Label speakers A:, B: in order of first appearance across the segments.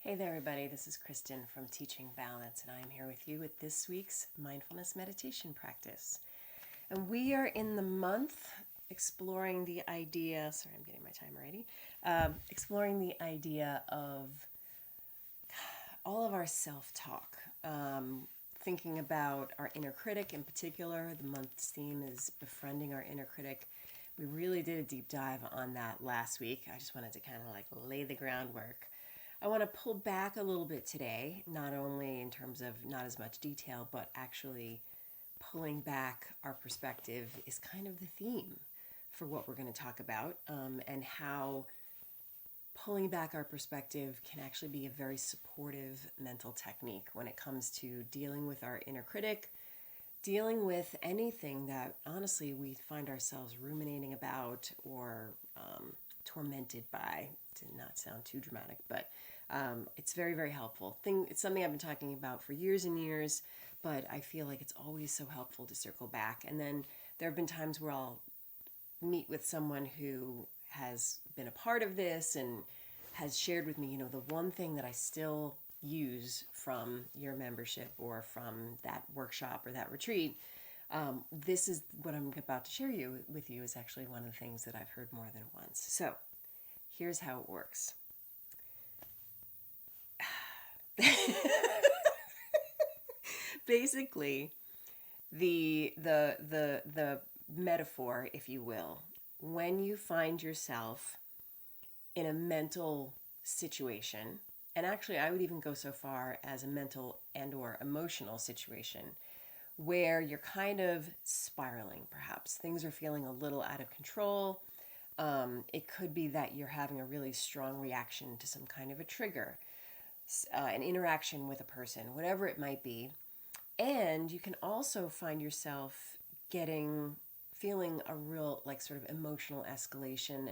A: Hey there, everybody. This is Kristin from Teaching Balance, and I am here with you with this week's mindfulness meditation practice. And we are in the month exploring the idea, sorry, I'm getting my timer ready, exploring the idea of all of our self-talk. Thinking about our inner critic in particular. The month's theme is befriending our inner critic. We really did a deep dive on that last week. I just wanted to kind of lay the groundwork. I want to pull back a little bit today, not only in terms of not as much detail, but actually pulling back our perspective is kind of the theme for what we're going to talk about, and how pulling back our perspective can actually be a very supportive mental technique when it comes to dealing with our inner critic, dealing with anything that honestly we find ourselves ruminating about or tormented by, to not sound too dramatic, but it's very, very helpful. It's something I've been talking about for years and years, but I feel like it's always so helpful to circle back. And then there have been times where I'll meet with someone who has been a part of this and has shared with me, the one thing that I still use from your membership or from that workshop or that retreat. This is what I'm about to share with you is actually one of the things that I've heard more than once. So here's how it works. Basically, the metaphor, if you will, when you find yourself in a mental situation, and actually I would even go so far as a mental and or emotional situation where you're kind of spiraling, perhaps things are feeling a little out of control. It could be that you're having a really strong reaction to some kind of a trigger, an interaction with a person, whatever it might be. And you can also find yourself feeling a real sort of emotional escalation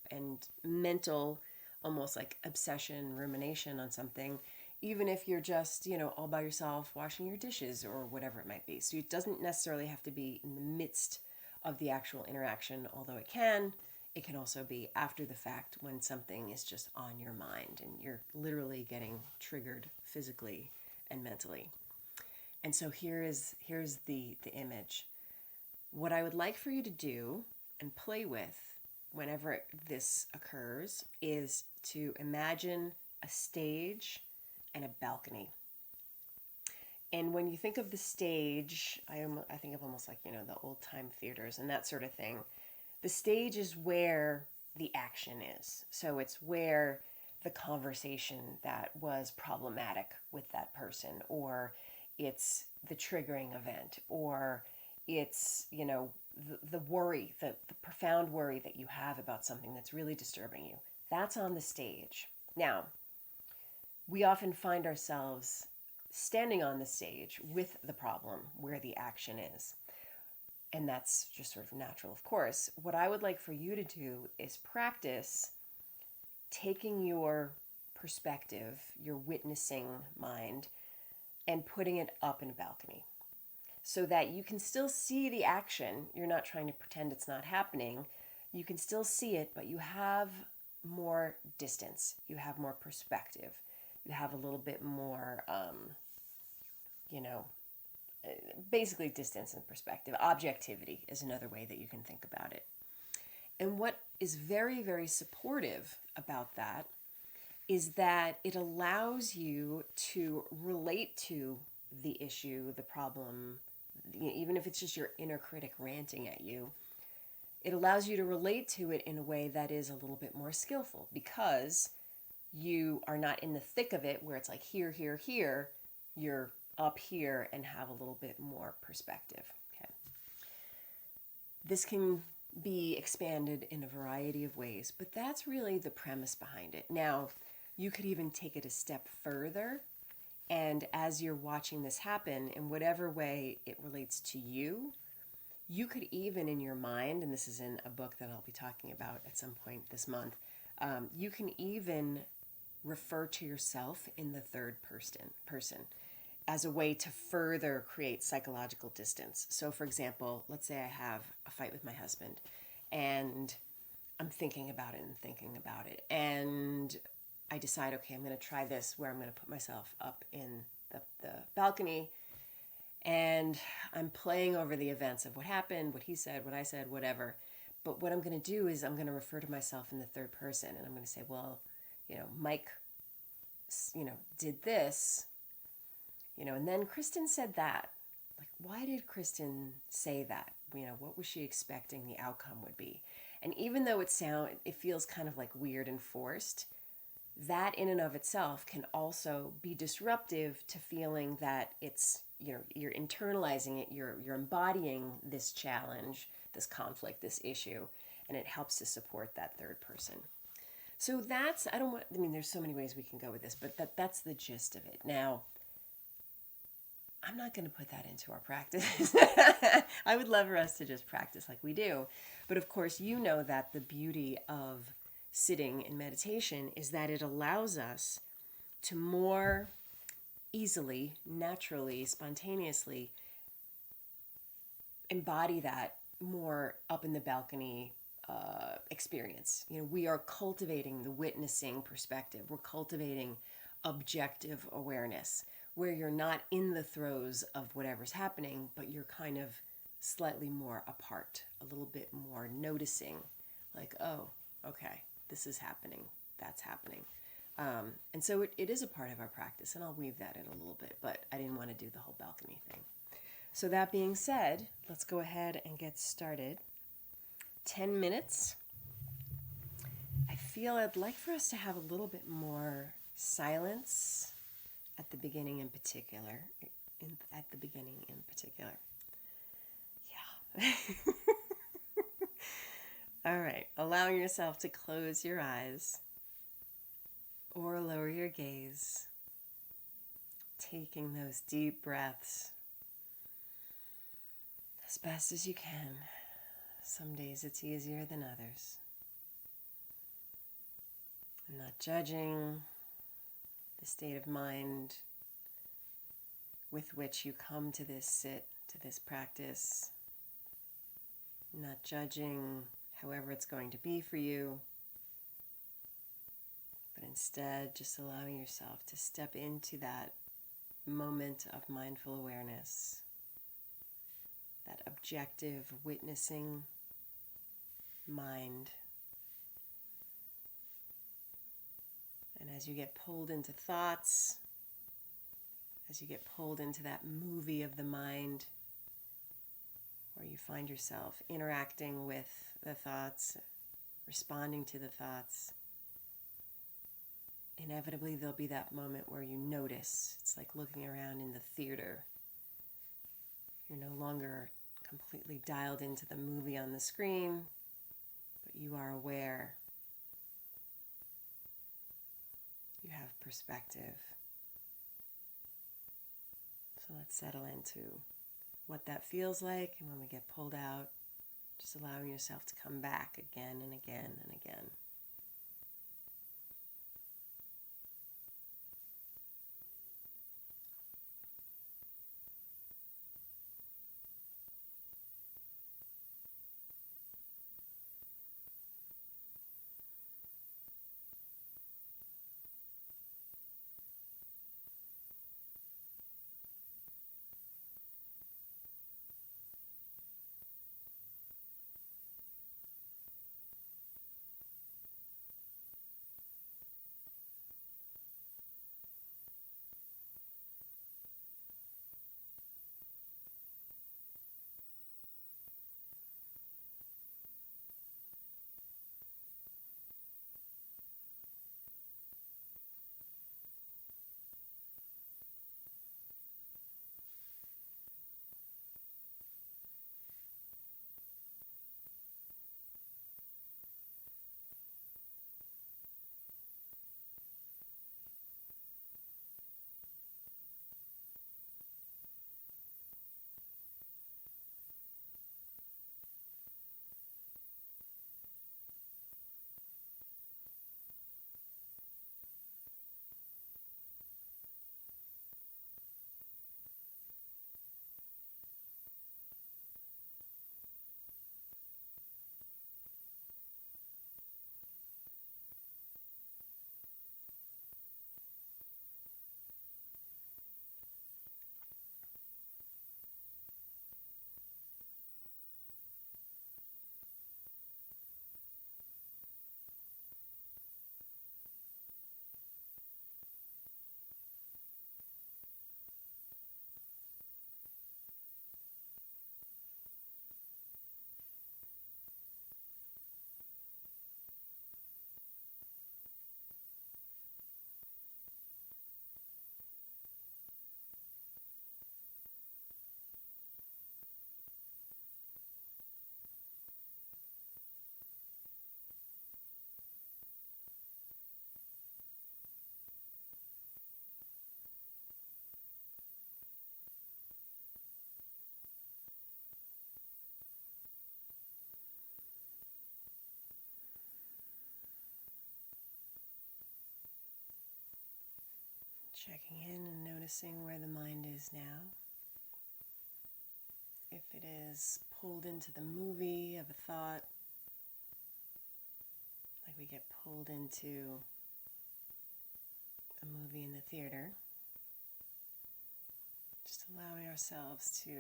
A: and mental, almost like obsession, rumination on something, even if you're just, all by yourself washing your dishes or whatever it might be. So it doesn't necessarily have to be in the midst of the actual interaction, although it can. It can also be after the fact when something is just on your mind and you're literally getting triggered physically and mentally. And so here's the image. What I would like for you to do and play with whenever this occurs is to imagine a stage and a balcony. And when you think of the stage, I think of almost like, the old time theaters and that sort of thing. The stage is where the action is. So it's where the conversation that was problematic with that person, or it's the triggering event, or it's, the worry, the profound worry that you have about something that's really disturbing you. That's on the stage. Now, we often find ourselves standing on the stage with the problem where the action is. And that's just sort of natural, of course. What I would like for you to do is practice taking your perspective, your witnessing mind, and putting it up in a balcony so that you can still see the action. You're not trying to pretend it's not happening. You can still see it, but you have more distance. You have more perspective. You have a little bit more, basically distance and perspective. Objectivity is another way that you can think about it. And what is very, very supportive about that is that it allows you to relate to the issue, the problem, even if it's just your inner critic ranting at you. It allows you to relate to it in a way that is a little bit more skillful because you are not in the thick of it where it's like here, here, here. You're up here and have a little bit more perspective. Okay. This can be expanded in a variety of ways, but that's really the premise behind it. Now, you could even take it a step further, and as you're watching this happen, in whatever way it relates to you, you could even in your mind, and this is in a book that I'll be talking about at some point this month, you can even refer to yourself in the third person as a way to further create psychological distance. So for example, let's say I have a fight with my husband and I'm thinking about it and thinking about it. And I decide, okay, I'm going to try this where I'm going to put myself up in the balcony and I'm playing over the events of what happened, what he said, what I said, whatever. But what I'm going to do is I'm going to refer to myself in the third person and I'm going to say, well, Mike, did this, and then Kristin said that. Like, why did Kristin say that? What was she expecting the outcome would be? And even though it feels kind of like weird and forced, that in and of itself can also be disruptive to feeling that you're internalizing it, you're embodying this challenge, this conflict, this issue, and it helps to support that third person. So there's so many ways we can go with this, but that's the gist of it. Now, I'm not going to put that into our practice. I would love for us to just practice like we do. But of course, that the beauty of sitting in meditation is that it allows us to more easily, naturally, spontaneously embody that more up in the balcony experience. We are cultivating the witnessing perspective. We're cultivating objective awareness where you're not in the throes of whatever's happening, but you're kind of slightly more apart, a little bit more noticing, like, oh, okay, this is happening, that's happening. And so it is a part of our practice, and I'll weave that in a little bit, but I didn't want to do the whole balcony thing. So that being said, let's go ahead and get started. 10 minutes. I feel I'd like for us to have a little bit more silence at the beginning in particular. Yeah. All right. Allowing yourself to close your eyes or lower your gaze. Taking those deep breaths as best as you can. Some days it's easier than others. I'm not judging the state of mind with which you come to this practice. I'm not judging however it's going to be for you, but instead just allowing yourself to step into that moment of mindful awareness, that objective witnessing mind. And as you get pulled into thoughts, as you get pulled into that movie of the mind, where you find yourself interacting with the thoughts, responding to the thoughts, inevitably there'll be that moment where you notice. It's like looking around in the theater. You're no longer completely dialed into the movie on the screen, but you are aware. You have perspective. So let's settle into what that feels like, and when we get pulled out, just allowing yourself to come back again and again and again. Checking in and noticing where the mind is now. If it is pulled into the movie of a thought, like we get pulled into a movie in the theater, just allowing ourselves to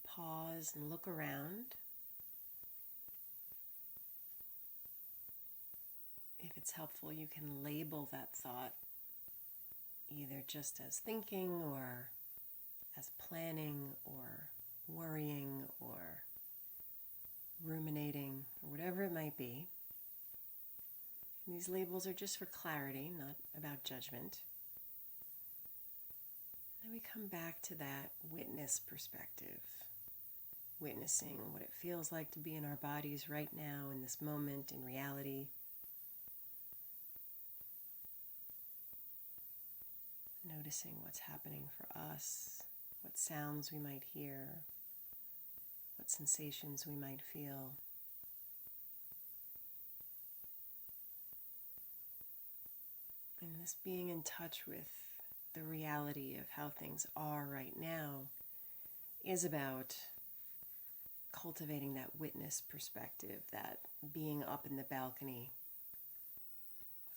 A: pause and look around. If it's helpful, you can label that thought either just as thinking or as planning or worrying or ruminating or whatever it might be. And these labels are just for clarity, not about judgment. Then we come back to that witness perspective, witnessing what it feels like to be in our bodies right now in this moment in reality. Noticing what's happening for us, what sounds we might hear, what sensations we might feel. And this being in touch with the reality of how things are right now is about cultivating that witness perspective, that being up in the balcony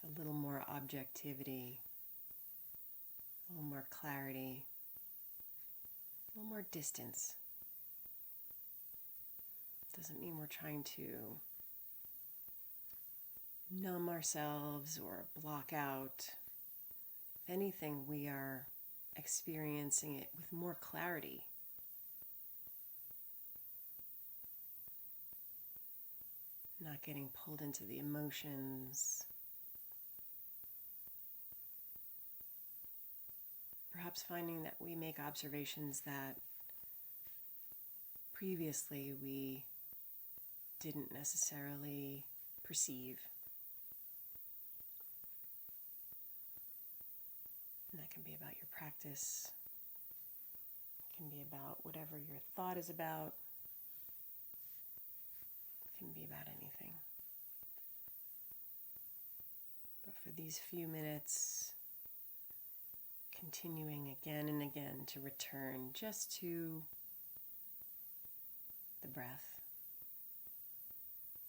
A: with a little more objectivity, a little more clarity, a little more distance. Doesn't mean we're trying to numb ourselves or block out. If anything, we are experiencing it with more clarity. Not getting pulled into the emotions. Perhaps finding that we make observations that previously we didn't necessarily perceive. And that can be about your practice. It can be about whatever your thought is about. It can be about anything. But for these few minutes, continuing again and again to return just to the breath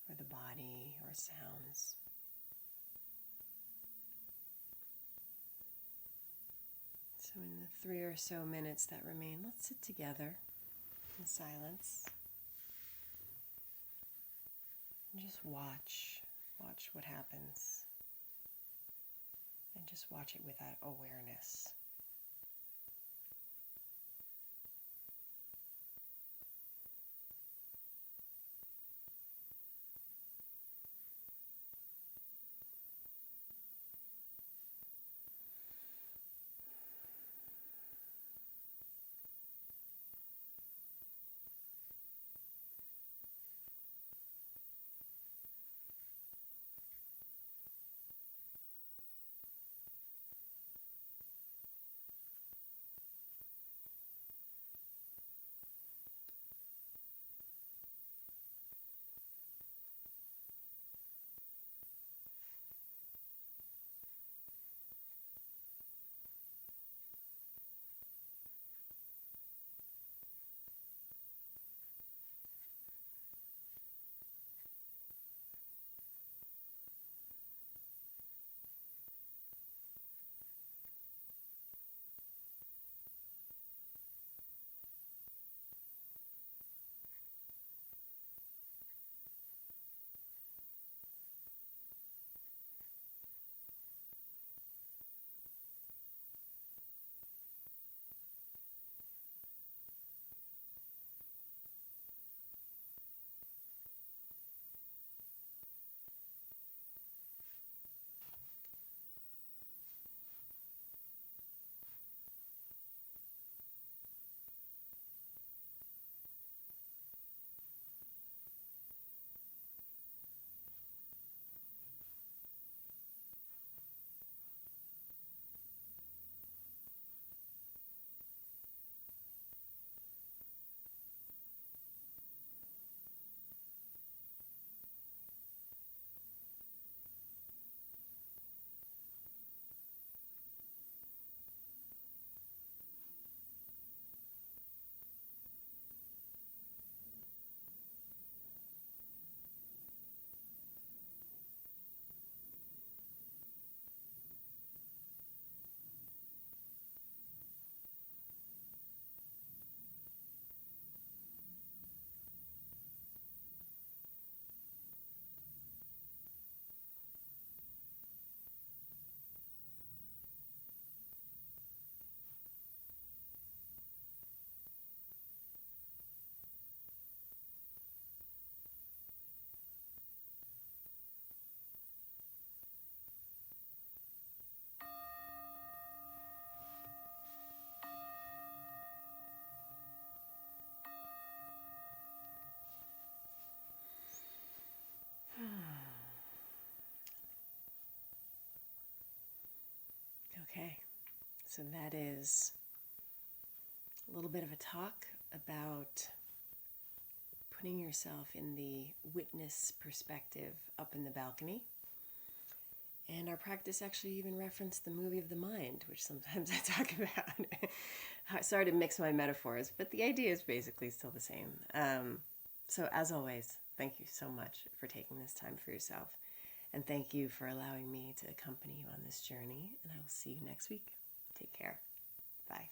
A: or the body or sounds. So in the 3 or so minutes that remain, let's sit together in silence and just watch what happens, and just watch it with that awareness. So that is a little bit of a talk about putting yourself in the witness perspective up in the balcony. And our practice actually even referenced the movie of the mind, which sometimes I talk about. Sorry to mix my metaphors, but the idea is basically still the same. So as always, thank you so much for taking this time for yourself. And thank you for allowing me to accompany you on this journey. And I will see you next week. Take care. Bye.